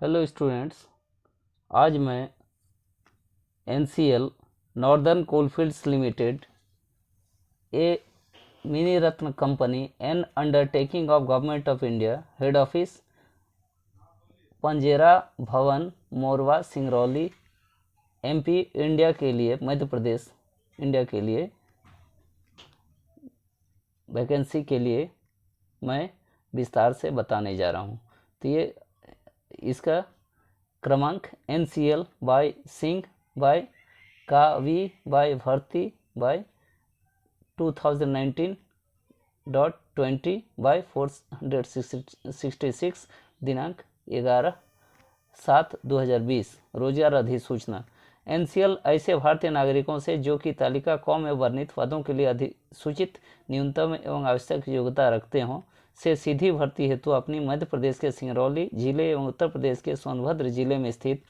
Hello students, आज मैं NCL northern coalfields limited a mini ratna company an undertaking of government of India, head office Panjera Bhawan, Morwa, Singrauli, MP, India के लिए, Madhya Pradesh India के लिए vacancy के लिए मैं विस्तार से बताने जा रहा हूँ। तो ये इसका क्रमांक NCL बाय सिंह बाय कावी बाय भर्ती बाय 2019.20/466 दिनांक 11/7/2020 रोजगार अधिसूचना। NCL ऐसे भारतीय नागरिकों से जो कि तालिका क में वर्णित पदों के लिए अधिसूचित न्यूनतम एवं आवश्यक योग्यता रखते हों से सीधी भर्ती हेतु अपनी मध्य प्रदेश के सिंगरौली जिले एवं उत्तर प्रदेश के सोनभद्र जिले में स्थित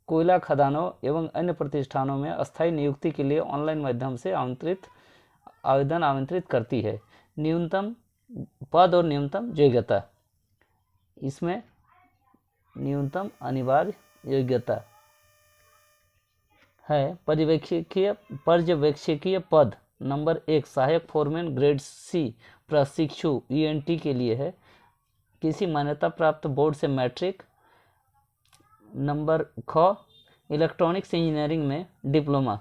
कोयला खदानों एवं अन्य प्रतिष्ठानों में अस्थायी नियुक्ति के लिए ऑनलाइन माध्यम से आवेदन आमंत्रित करती है। न्यूनतम पद और न्यूनतम योग्यता, इसमें न्यूनतम अनिवार्य योग्यता है पर्यवेक्षकीय पद नंबर 1 सहायक फोरमैन ग्रेड C प्रशिक्षु ENT के लिए है, किसी मान्यता प्राप्त बोर्ड से मैट्रिक। नंबर ख इलेक्ट्रॉनिक्स इंजीनियरिंग में डिप्लोमा।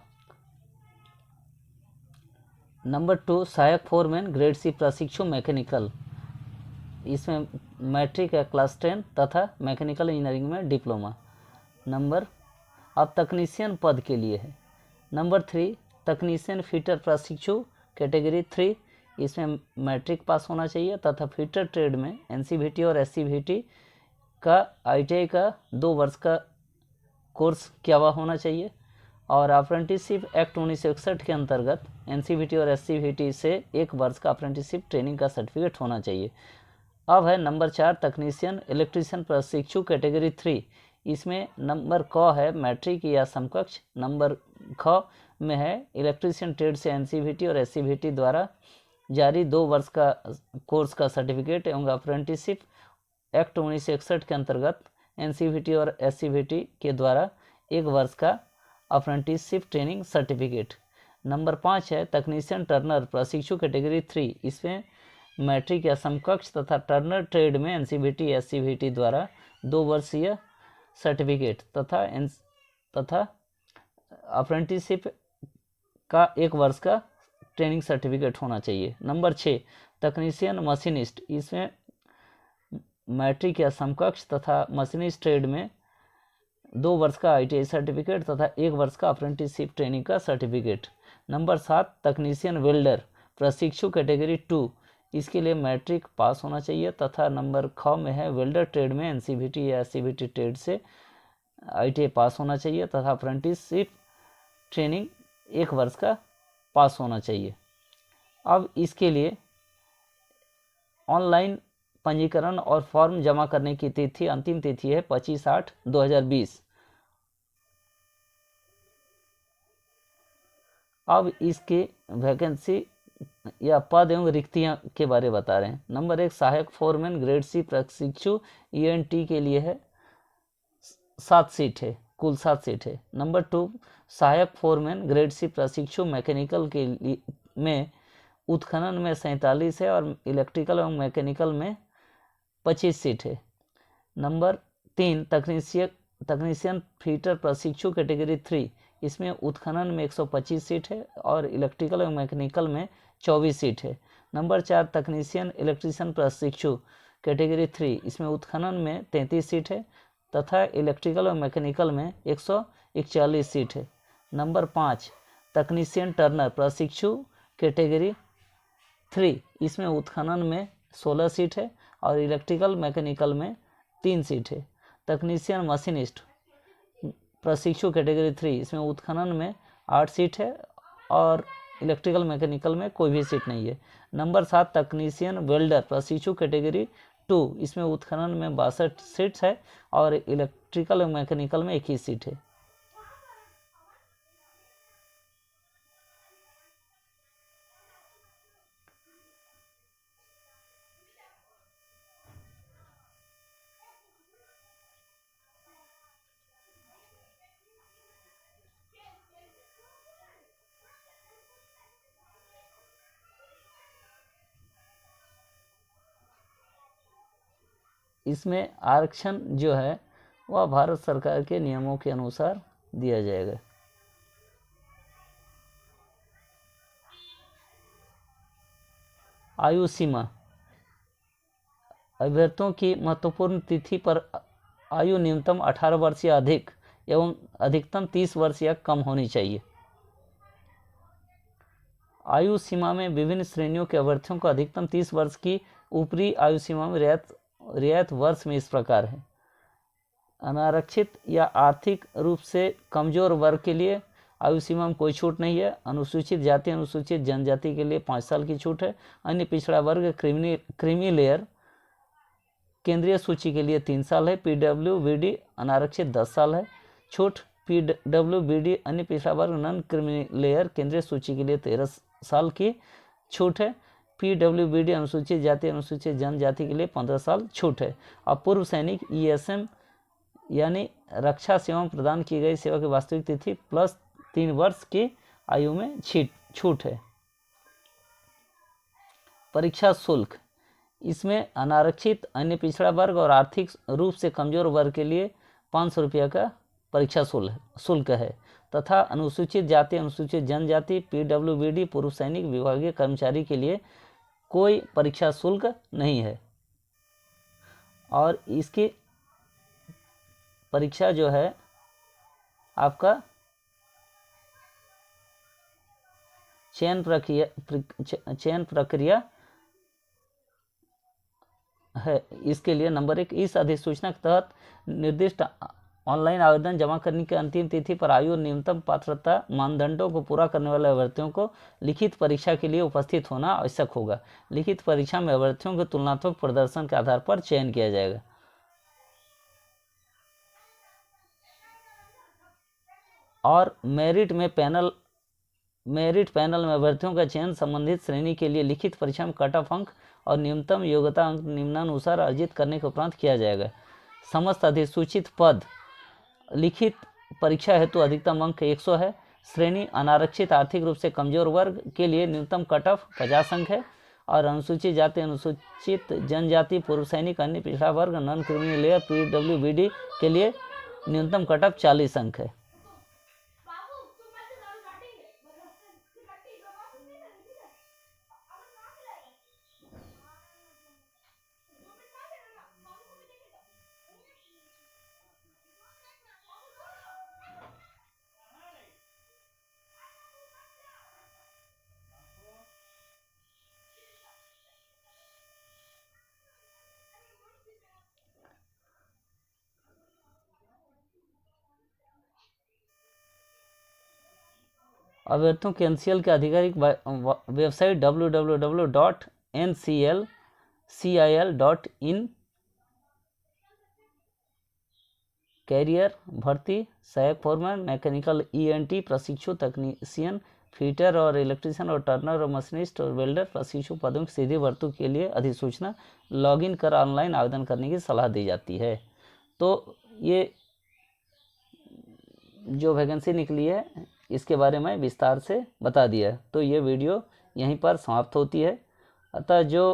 नंबर 2 सहायक फोरमैन ग्रेड C प्रशिक्षु मैकेनिकल, इसमें मैट्रिक या क्लास 10 तथा मैकेनिकल इंजीनियरिंग में डिप्लोमा। अब तकनीशियन पद के लिए है। नंबर 3 तकनीशियन फिटर प्रशिक्षु कैटेगरी 3, इसमें मैट्रिक पास होना चाहिए तथा फिटर ट्रेड में NCVT और SCVT का ITI का 2 वर्ष का कोर्स किया हुआ होना चाहिए और अप्रेंटिसशिप एक्ट 1961 के अंतर्गत NCVT और SCVT से 1 वर्ष का अप्रेंटिसशिप ट्रेनिंग का सर्टिफिकेट होना चाहिए। अब है नंबर 4 तकनीशियन इलेक्ट्रीशियन प्रशिक्षु कैटेगरी 3, इसमें नंबर क है मैट्रिक या समकक्ष। नंबर ख में है इलेक्ट्रीशियन ट्रेड से NCVT और SCVT द्वारा जारी 2 वर्ष का कोर्स का सर्टिफिकेट एवं अप्रेंटिसशिप एक्ट 1961 के अंतर्गत NCVT और SCVT के द्वारा 1 वर्ष का अप्रेंटिसशिप ट्रेनिंग सर्टिफिकेट। नंबर 5 है तकनीशियन टर्नर प्रशिक्षु कैटेगरी 3, इसमें मैट्रिक या समकक्ष तथा टर्नर ट्रेड में NCVT SCVT द्वारा 2 वर्षीय सर्टिफिकेट तथा अप्रेंटिसशिप का 1 वर्ष का ट्रेनिंग सर्टिफिकेट होना चाहिए। नंबर 6 तकनीशियन मशीनिस्ट, इसमें मैट्रिक या समकक्ष तथा मशीनिस्ट ट्रेड में 2 वर्ष का ITI सर्टिफिकेट तथा 1 वर्ष का अप्रेंटिसशिप ट्रेनिंग का सर्टिफिकेट। नंबर 7 तकनीशियन वेल्डर प्रशिक्षु कैटेगरी 2, इसके लिए मैट्रिक पास होना चाहिए तथा नंबर ख में है वेल्डर ट्रेड में NCVT या SCVT ट्रेड से ITI पास होना चाहिए तथा अप्रेंटिसशिप ट्रेनिंग 1 वर्ष का पास होना चाहिए। अब इसके लिए ऑनलाइन पंजीकरण और फॉर्म जमा करने की तिथि, अंतिम तिथि है 25/8/2020। अब इसके वैकेंसी या पद एवं रिक्तियां के बारे में बता रहे हैं। नंबर 1 सहायक फोरमैन ग्रेड C प्रशिक्षु ENT के लिए है, 7 सीट है, कुल 7 सीट है। नंबर 2 सहायक फोरमैन ग्रेड C प्रशिक्षु मैकेनिकल के लिए में उत्खनन में 47 है और इलेक्ट्रिकल एवं मैकेनिकल में 25 सीट है। नंबर 3 तकनीशियन फीटर प्रशिक्षु कैटेगरी 3, इसमें उत्खनन में 125 सीट है और इलेक्ट्रिकल एवं मैकेनिकल में 24 सीट है। नंबर 4 तकनीशियन इलेक्ट्रीशियन प्रशिक्षु कैटेगरी 3, इसमें उत्खनन में 33 सीट है तथा इलेक्ट्रिकल एवं मैकेनिकल में 141 सीट है। नंबर 5 तकनीशियन टर्नर प्रशिक्षु कैटेगरी 3, इसमें उत्खनन में 16 सीट है और इलेक्ट्रिकल मैकेनिकल में 3 सीट है। तकनीशियन मशीनिस्ट प्रशिक्षु कैटेगरी 3, इसमें उत्खनन में 8 सीट है और इलेक्ट्रिकल मैकेनिकल में कोई भी सीट नहीं है। नंबर 7 तकनीशियन वेल्डर प्रशिक्षु कैटेगरी 2, इसमें उत्खनन में 62 सीट्स है और इलेक्ट्रिकल और मैकेनिकल में 21 सीट है। इसमें आरक्षण जो है वह भारत सरकार के नियमों के अनुसार दिया जाएगा। आयु सीमा, अभ्यर्थियों की महत्वपूर्ण तिथि पर आयु न्यूनतम 18 वर्ष या अधिक एवं अधिकतम 30 वर्ष या कम होनी चाहिए। आयु सीमा में विभिन्न श्रेणियों के अभ्यर्थियों को अधिकतम 30 वर्ष की ऊपरी आयु सीमा में रियायत वर्ष में इस प्रकार है। अनारक्षित या आर्थिक रूप से कमजोर वर्ग के लिए आयु सीमा में कोई छूट नहीं है। अनुसूचित जाति अनुसूचित जनजाति के लिए 5 साल की छूट है। अन्य पिछड़ा वर्ग क्रीमी लेयर केंद्रीय सूची के लिए 3 साल है। PWBD अनारक्षित 10 साल है छूट। PWBD अन्य पिछड़ा वर्ग नॉन क्रीमी लेयर केंद्रीय सूची के लिए 13 साल की छूट है। PWBD अनुसूचित जाति अनुसूचित जनजाति के लिए 15 साल छूट है। और पूर्व सैनिक ESM यानी रक्षा सेवा में प्रदान की गई सेवा की वास्तविक तिथि प्लस 3 वर्ष की आयु में छूट है। परीक्षा शुल्क, इसमें अनारक्षित अन्य पिछड़ा वर्ग और आर्थिक रूप से कमजोर वर्ग के लिए 500 रुपये का परीक्षा शुल्क है तथा अनुसूचित जाति अनुसूचित जनजाति PWBD पूर्व सैनिक विभागीय कर्मचारी के लिए कोई परीक्षा शुल्क नहीं है। और इसकी परीक्षा जो है आपका चयन प्रक्रिया है। इसके लिए नंबर 1, इस अधिसूचना के तहत निर्दिष्ट ऑनलाइन आवेदन जमा करने की अंतिम तिथि पर आयु न्यूनतम पात्रता मानदंडों को पूरा करने वाले अभ्यर्थियों को लिखित परीक्षा के लिए उपस्थित होना आवश्यक होगा। लिखित परीक्षा में अभ्यर्थियों के तुलनात्मक प्रदर्शन के आधार पर चयन किया जाएगा। और मेरिट पैनल में अभ्यर्थियों का चयन संबंधित श्रेणी के लिए लिखित परीक्षा में कट ऑफ अंक और न्यूनतम योग्यता अंक निम्नानुसार अर्जित करने के उपरांत किया जाएगा। समस्त अधिसूचित पद लिखित परीक्षा हेतु अधिकतम अंक 100 है। श्रेणी अनारक्षित आर्थिक रूप से कमजोर वर्ग के लिए न्यूनतम कट ऑफ 50 अंक है और अनुसूचित जाति अनुसूचित जनजाति पूर्व सैनिक अन्य पिछड़ा वर्ग नॉन क्रीमी लेयर PWBD के लिए न्यूनतम कट ऑफ 40 अंक है। अभ्यर्थियों के NCL के आधिकारिक वेबसाइट www.nclcil.in कैरियर भर्ती सहायक फोरमैन मैकेनिकल ENT प्रशिक्षु तकनीशियन फिटर और इलेक्ट्रीशियन और टर्नर और मशीनिस्ट और वेल्डर प्रशिक्षु पदों की सीधी भर्ती के लिए अधिसूचना लॉगिन कर ऑनलाइन आवेदन करने की सलाह दी जाती है। तो ये जो वैकेंसी निकली है इसके बारे में विस्तार से बता दिया। तो ये वीडियो यहीं पर समाप्त होती है। अतः जो